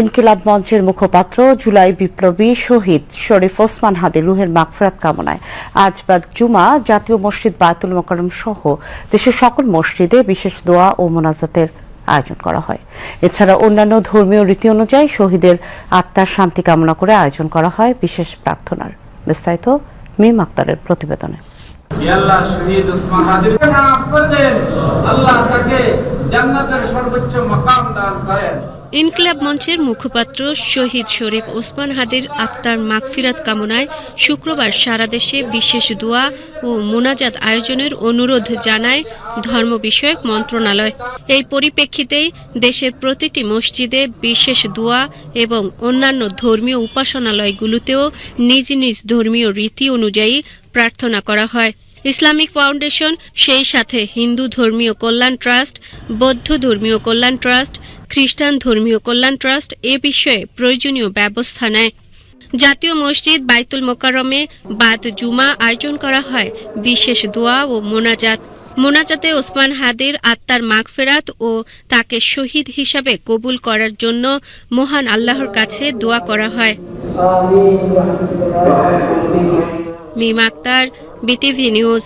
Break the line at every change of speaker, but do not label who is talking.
ইনকিলাব মঞ্চের মুখপাত্র জুলাই বিপ্লবী শহীদ শরীফ ওসমান হাদির রুহের মাগফিরাত কামনায় আজ বাদ জুমা জাতীয় মসজিদ বায়তুল মোকাররম সহ দেশের সকল মসজিদে বিশেষ দোয়া ও মোনাজাতের আয়োজন করা হয়। এছাড়া অন্যান্য ধর্মীয় রীতি অনুযায়ী শহীদের আত্মার শান্তি কামনা করে আয়োজন করা হয় বিশেষ প্রার্থনার। বিস্তারিত মিম আক্তারের প্রতিবেদনে।
আল্লাহ শহীদ ওসমান হাদিকে মাফ করে দেন, আল্লাহ তাকে জান্নাতের সর্বোচ্চ মাকাম দান করেন।
ইনকিলাব মঞ্চের মুখপাত্র শহীদ শরীফ ওসমান হাদির আত্মার মাগফিরাত কামনায় শুক্রবার সারা দেশে বিশেষ দোয়া ও মোনাজাত আয়োজনের অনুরোধ জানায় ধর্ম বিষয়ক মন্ত্রণালয়। এই পরিপ্রেক্ষিতেই দেশের প্রতিটি মসজিদে বিশেষ দোয়া এবং অন্যান্য ধর্মীয় উপাসনালয়গুলোতেও নিজ নিজ ধর্মীয় রীতি অনুযায়ী প্রার্থনা করা হয়। ইসলামিক ফাউন্ডেশন, সেই সাথে হিন্দু ধর্মীয় কল্যাণ ট্রাস্ট, বৌদ্ধ ধর্মীয় কল্যাণ ট্রাস্ট, খ্রিস্টান ধর্মীয় কল্যাণ ট্রাস্ট এ বিষয়ে প্রয়োজনীয় ব্যবস্থা নেয়। জাতীয় মসজিদ বায়তুল মোকাররমে বাদ জুমা আয়োজন করা হয় বিশেষ দোয়া ও মোনাজাত। মোনাজাতে ওসমান হাদির আত্মার মাগফিরাত ও তাকে শহীদ হিসাবে কবুল করার জন্য মহান আল্লাহর কাছে দোয়া করা হয়। মিম আক্তার, বিটিভি নিউজ।